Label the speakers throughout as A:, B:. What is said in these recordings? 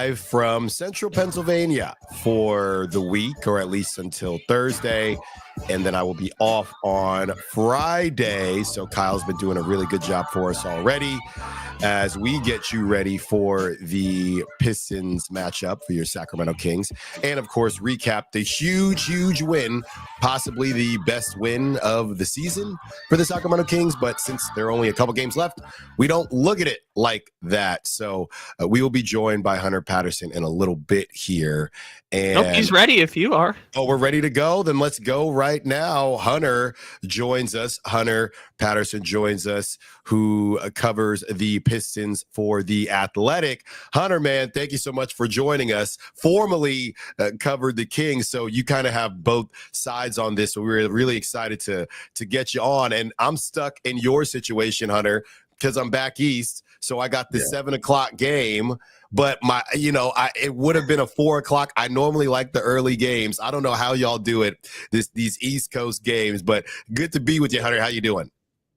A: live from central Pennsylvania for the week, or at least until Thursday. And then I will be off on Friday. So Kyle's been doing a really good job for us already as we get you ready for the Pistons matchup for your Sacramento Kings. And, of course, recap the huge win, possibly the best win of the season for the Sacramento Kings. But since there are only a couple games left, we don't look at it like that. So we will be joined by Hunter Patterson in a little bit here. And
B: nope, he's ready if you are.
A: Oh, we're ready to go? Then let's go right now. Hunter joins us. Hunter Patterson joins us, who covers the Pistons for The Athletic. Hunter, man, thank you so much for joining us. Formerly covered the Kings, so you kind of have both sides on this. So we're really excited to get you on. And I'm stuck in your situation, Hunter, because I'm back east. So I got the 7 o'clock game. But it would have been a 4 o'clock. I normally like the early games. I don't know how y'all do it, these East Coast games, but good to be with you, Hunter. How you doing?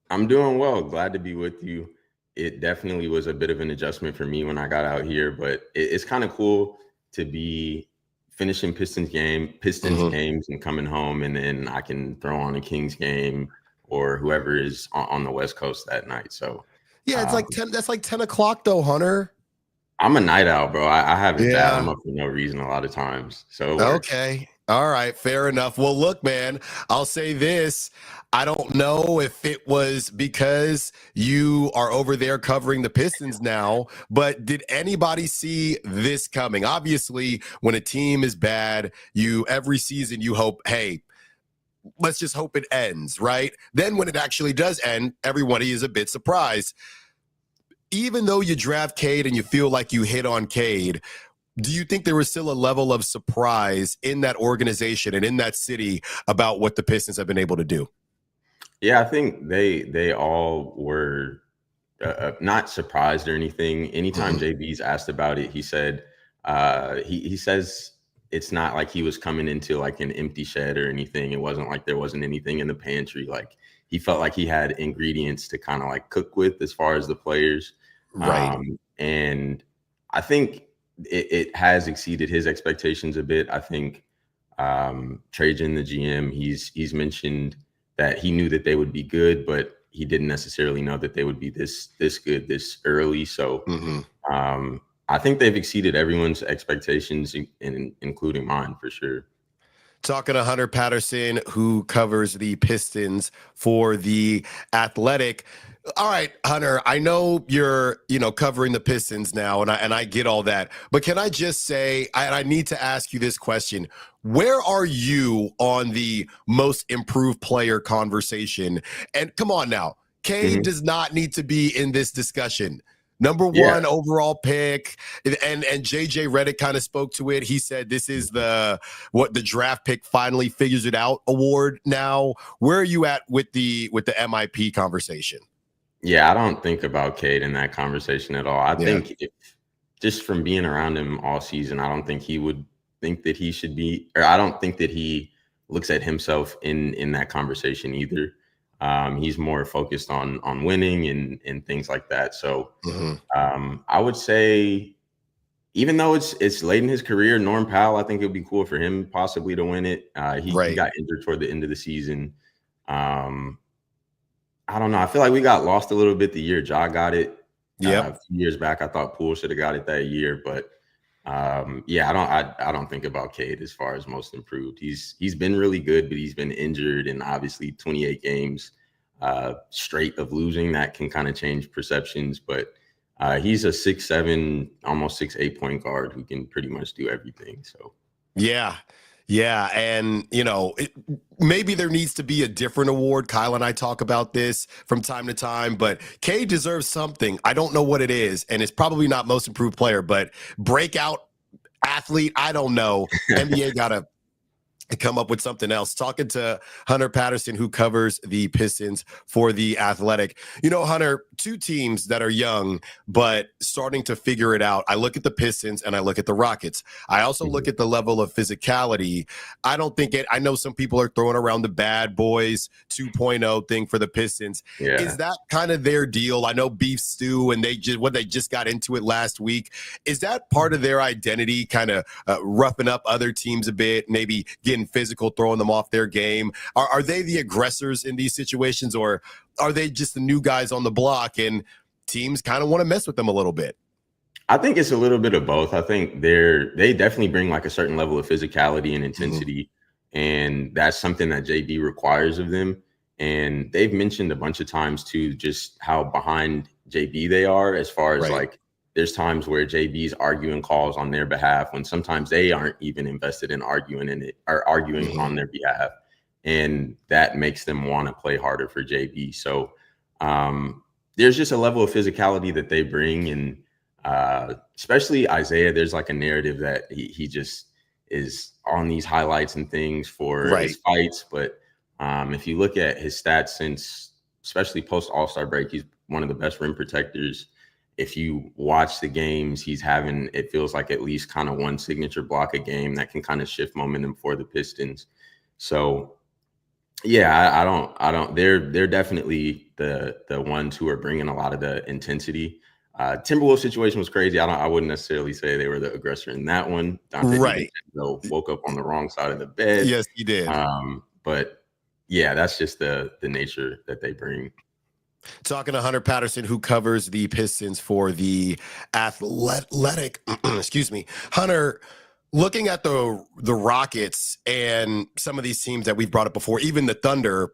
C: I'm doing well. Glad to be with you. It definitely was a bit of an adjustment for me when I got out here, but it's kind of cool to be finishing Pistons games and coming home, and then I can throw on a Kings game or whoever is on the West Coast that night. So
A: yeah, it's like 10. That's like 10 o'clock though, Hunter.
C: I'm a night owl, bro. I haven't bad. I'm up for no reason a lot of times. So
A: okay. All right. Fair enough. Well, look, man, I'll say this. I don't know if it was because you are over there covering the Pistons now, but did anybody see this coming? Obviously, when a team is bad, every season you hope, hey, let's just hope it ends, right? Then when it actually does end, everybody is a bit surprised. Even though you draft Cade and you feel like you hit on Cade, do you think there was still a level of surprise in that organization and in that city about what the Pistons have been able to do?
C: Yeah, I think they all were not surprised or anything. Anytime JB's asked about it, he said he says it's not like he was coming into like an empty shed or anything. It wasn't like there wasn't anything in the pantry. Like he felt like he had ingredients to kind of like cook with as far as the players.
A: Right.
C: And I think it has exceeded his expectations a bit. I think Trajan, the GM, he's mentioned that he knew that they would be good, but he didn't necessarily know that they would be this good this early. So I think they've exceeded everyone's expectations, including mine for sure.
A: Talking to Hunter Patterson, who covers the Pistons for The Athletic. All right, Hunter, I know you're, covering the Pistons now, and I get all that. But can I just say, I need to ask you this question. Where are you on the most improved player conversation? And come on now, Cade does not need to be in this discussion. Number one overall pick, and JJ Redick kind of spoke to it. He said this is the draft pick finally figures it out award now. Where are you at with the MIP conversation?
C: Yeah, I don't think about Cade in that conversation at all. I think just from being around him all season, I don't think he would think that he should be, or I don't think that he looks at himself in that conversation either. He's more focused on winning and things like that. So I would say, even though it's late in his career, Norm Powell, I think it would be cool for him possibly to win it. He got injured toward the end of the season. I don't know. I feel like we got lost a little bit the year Ja got it. A few years back, I thought Poole should have got it that year, but I don't think about Cade as far as most improved. He's been really good, but he's been injured, and obviously 28 games straight of losing, that can kind of change perceptions. But he's a 6'7", almost 6'8" point guard who can pretty much do everything. So
A: yeah, and maybe there needs to be a different award. Kyle and I talk about this from time to time, but Cade deserves something. I don't know what it is, and it's probably not most improved player, but breakout athlete. I don't know. NBA come up with something else. Talking to Hunter Patterson, who covers the Pistons for The Athletic. You know, Hunter, two teams that are young, but starting to figure it out. I look at the Pistons and I look at the Rockets. I also look at the level of physicality. I know some people are throwing around the bad boys 2.0 thing for the Pistons.
C: Yeah.
A: Is that kind of their deal? I know Beef Stew and they just got into it last week. Is that part of their identity, kind of roughing up other teams a bit, maybe getting physical, throwing them off their game? Are they the aggressors in these situations, or are they just the new guys on the block and teams kind of want to mess with them a little bit?
C: I think it's a little bit of both. I think they definitely bring like a certain level of physicality and intensity, and that's something that JB requires of them. And they've mentioned a bunch of times too, just how behind JB they are, as far as like there's times where JB's arguing calls on their behalf when sometimes they aren't even invested in arguing in it or arguing on their behalf. And that makes them want to play harder for JB. So there's just a level of physicality that they bring. And especially Isaiah, there's like a narrative that he just is on these highlights and things for his fights. But if you look at his stats since, especially post All-Star break, he's one of the best rim protectors. If you watch the games he's having, it feels like at least kind of one signature block a game that can kind of shift momentum for the Pistons. So yeah, I don't, they're definitely the ones who are bringing a lot of the intensity. Timberwolves situation was crazy. I wouldn't necessarily say they were the aggressor in that one. Dante DiVincenzo woke up on the wrong side of the bed.
A: Yes, he did.
C: But yeah, that's just the nature that they bring.
A: Talking to Hunter Patterson, who covers the Pistons for The Athletic. Excuse me. Hunter, looking at the Rockets and some of these teams that we've brought up before, even the Thunder,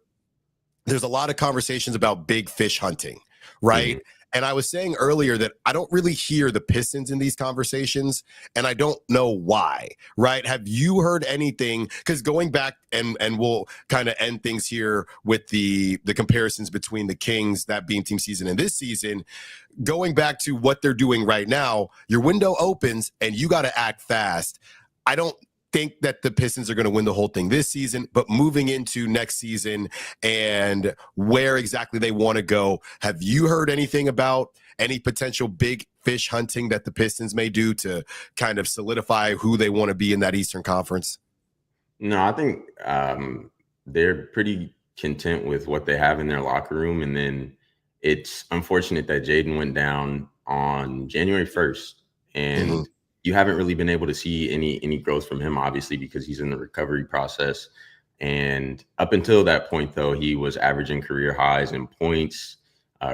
A: there's a lot of conversations about big fish hunting, right? And I was saying earlier that I don't really hear the Pistons in these conversations, and I don't know why, right? Have you heard anything? Because going back, and we'll kind of end things here with the comparisons between the Kings, that being team season, and this season, going back to what they're doing right now, your window opens and you got to act fast. I don't think that the Pistons are going to win the whole thing this season, but moving into next season and where exactly they want to go, have you heard anything about any potential big fish hunting that the Pistons may do to kind of solidify who they want to be in that Eastern Conference?
C: No, I think they're pretty content with what they have in their locker room. And then it's unfortunate that Jaden went down on January 1st. And you haven't really been able to see any growth from him, obviously, because he's in the recovery process. And up until that point, though, he was averaging career highs in points,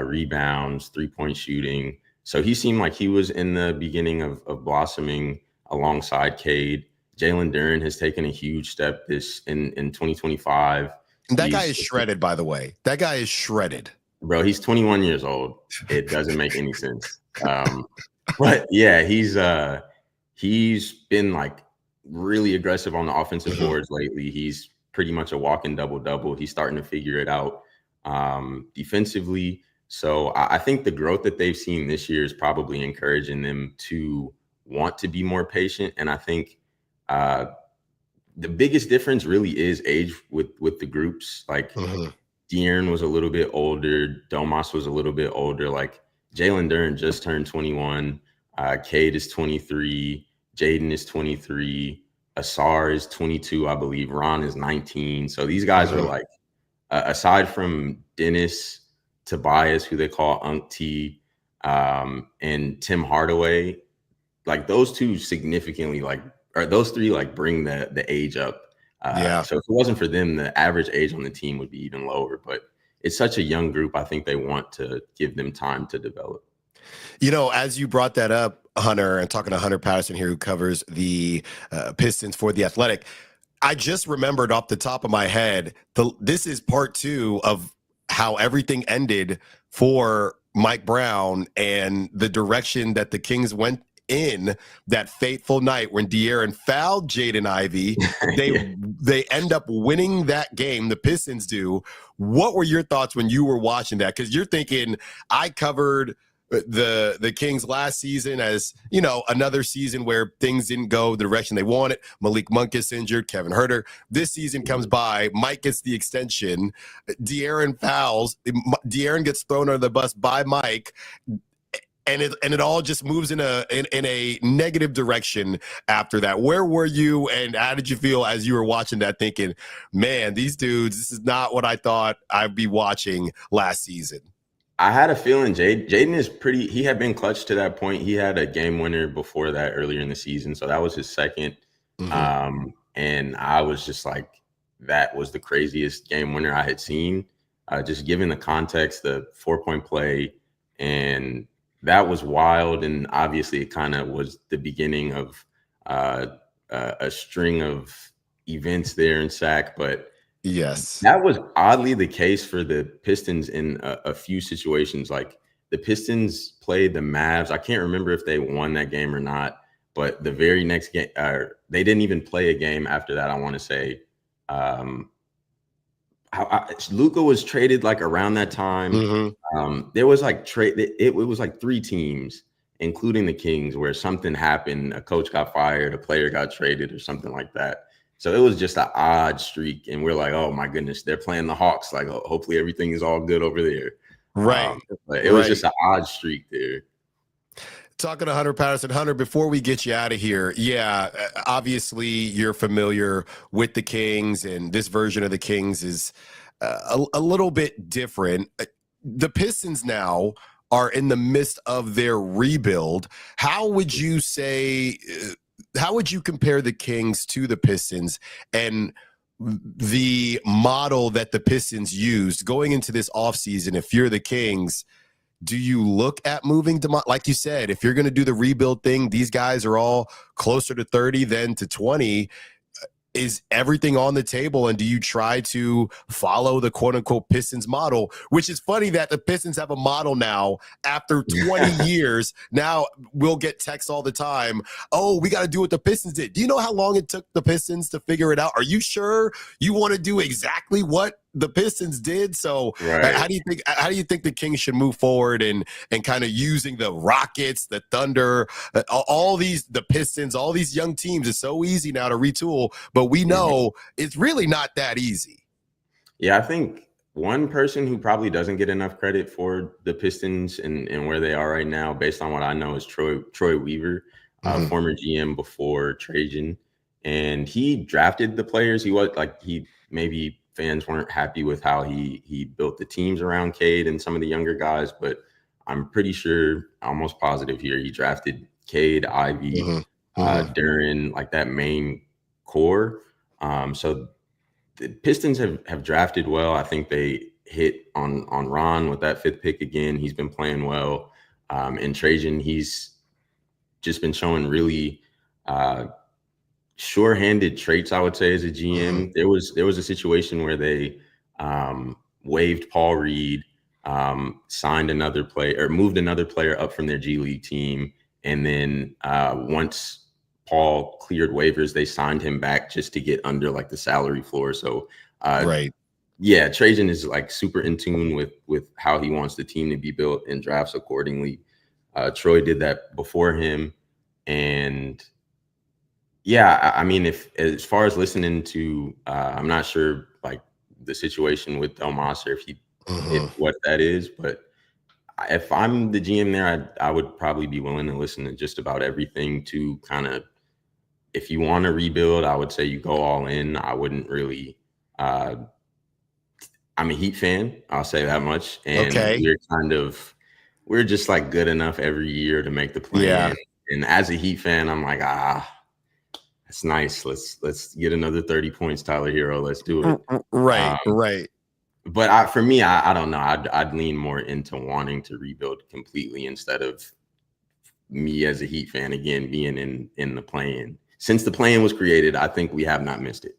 C: rebounds, three-point shooting. So he seemed like he was in the beginning of blossoming alongside Cade. Jalen Duren has taken a huge step in 2025.
A: And that guy is shredded, by the way. That guy is shredded.
C: Bro, he's 21 years old. It doesn't make any sense. But yeah, he's been like really aggressive on the offensive boards lately. He's pretty much a walking double-double. He's starting to figure it out defensively. So I think the growth that they've seen this year is probably encouraging them to want to be more patient. And I think the biggest difference really is age with the groups. Like De'Aaron was a little bit older. Domas was a little bit older. Like Jalen Duren just turned 21. Cade is 23. Jaden is 23. Asar is 22, I believe. Ron is 19. So these guys are like, aside from Dennis, Tobias, who they call Unc T, and Tim Hardaway, like those two significantly those three bring the age up. So if it wasn't for them, the average age on the team would be even lower. But it's such a young group. I think they want to give them time to develop.
A: You know, as you brought that up, Hunter, and talking to Hunter Patterson here, who covers the Pistons for The Athletic, I just remembered off the top of my head, this is part 2 of how everything ended for Mike Brown and the direction that the Kings went in that fateful night when De'Aaron fouled Jaden Ivey. They end up winning that game. The Pistons do. What were your thoughts when you were watching that? Because you're thinking, I covered the Kings last season as, you know, another season where things didn't go the direction they wanted. Malik Monk gets injured, Kevin Huerter. This season comes by, Mike gets the extension, De'Aaron fouls, De'Aaron gets thrown under the bus by Mike, and it all just moves in a negative direction after that. Where were you, and how did you feel as you were watching that, thinking, man, these dudes, this is not what I thought I'd be watching last season?
C: I had a feeling Jaden is pretty – he had been clutch to that point. He had a game winner before that earlier in the season, so that was his second. And I was just like, that was the craziest game winner I had seen, just given the context, the 4-point play, and that was wild. And obviously it kind of was the beginning of a string of events there in Sac, but
A: yes,
C: that was oddly the case for the Pistons in a few situations. Like the Pistons played the Mavs. I can't remember if they won that game or not, but the very next game, they didn't even play a game after that. I want to say Luka was traded like around that time. There was like it was like 3 teams, including the Kings, where something happened. A coach got fired, a player got traded, or something like that. So it was just an odd streak, and we're like, oh my goodness, they're playing the Hawks. Like, hopefully everything is all good over there.
A: Right.
C: But it was just an odd streak there.
A: Talking to Hunter Patterson. Hunter, before we get you out of here, yeah, obviously you're familiar with the Kings, and this version of the Kings is a little bit different. The Pistons now are in the midst of their rebuild. How would you say? How would you compare the Kings to the Pistons and the model that the Pistons used going into this offseason? If you're the Kings, do you look at moving to, like you said, if you're going to do the rebuild thing, these guys are all closer to 30 than to 20. Is everything on the table, and do you try to follow the quote-unquote Pistons model? Which is funny that the Pistons have a model now after 20 years. Now we'll get texts all the time. Oh, we got to do what the Pistons did. Do you know how long it took the Pistons to figure it out? Are you sure you want to do exactly what the Pistons did? So
C: right.
A: How do you think the Kings should move forward and kind of using the Rockets, the Thunder, all these, the Pistons, all these young teams? It's so easy now to retool, but we know it's really not that easy.
C: Yeah, I think one person who probably doesn't get enough credit for the Pistons and where they are right now, based on what I know, is Troy Weaver, former GM before Trajan. And he drafted the players. Maybe fans weren't happy with how he built the teams around Cade and some of the younger guys, but I'm pretty sure, almost positive here, he drafted Cade, Ivy, Duren, like that main core. So the Pistons have drafted well. I think they hit on Ron with that 5th pick again. He's been playing well. And Trajan, he's just been showing really sure-handed traits, I would say, as a GM. There was a situation where they waived Paul Reed, signed another player, or moved another player up from their G League team, and then once Paul cleared waivers, they signed him back just to get under like the salary floor. So yeah, Trajan is like super in tune with how he wants the team to be built and drafts accordingly. Troy did that before him, and yeah, I mean, if as far as listening to, I'm not sure like the situation with Del Monster, if what that is, but if I'm the GM there, I would probably be willing to listen to just about everything to kind of, if you want to rebuild, I would say you go all in. I wouldn't really, I'm a Heat fan, I'll say that much. And we're just like good enough every year to make the play.
A: Yeah.
C: And as a Heat fan, I'm like, that's nice. Let's get another 30 points, Tyler Hero. Let's do it.
A: Right.
C: But for me, I don't know. I'd lean more into wanting to rebuild completely instead of me as a Heat fan, again, being in the play-in. Since the play-in was created, I think we have not missed it.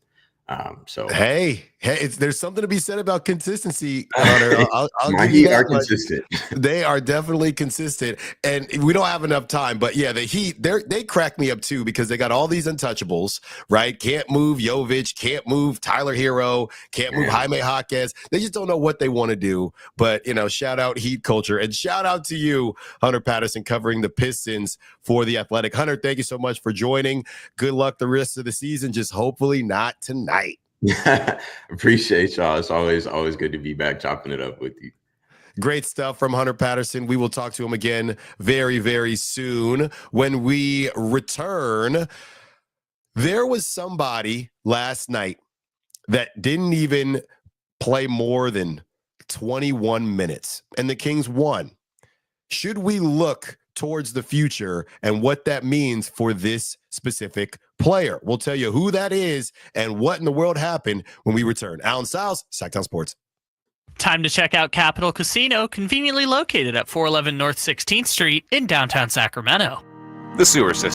C: So
A: hey, Hey, there's something to be said about consistency, Hunter. I'll
C: My
A: give you
C: Heat
A: that
C: are
A: much.
C: consistent.
A: They are definitely consistent, and we don't have enough time. But yeah, the Heat, they crack me up too because they got all these untouchables, right? Can't move Jovic, can't move Tyler Hero, can't move Jaime Jaquez. They just don't know what they want to do. But shout out Heat culture, and shout out to you, Hunter Patterson, covering the Pistons for The Athletic. Hunter, thank you so much for joining. Good luck the rest of the season. Just hopefully not tonight.
C: Appreciate y'all. It's always good to be back chopping it up with you.
A: Great stuff from Hunter Patterson. We will talk to him again very, very soon. When we return, there was somebody last night that didn't even play more than 21 minutes, and the Kings won. Should we look towards the future and what that means for this specific player? We'll tell you who that is and what in the world happened when we return. Allen Stiles, Sactown Sports.
B: Time to check out Capital Casino, conveniently located at 411 North 16th Street in downtown Sacramento.
D: The sewer system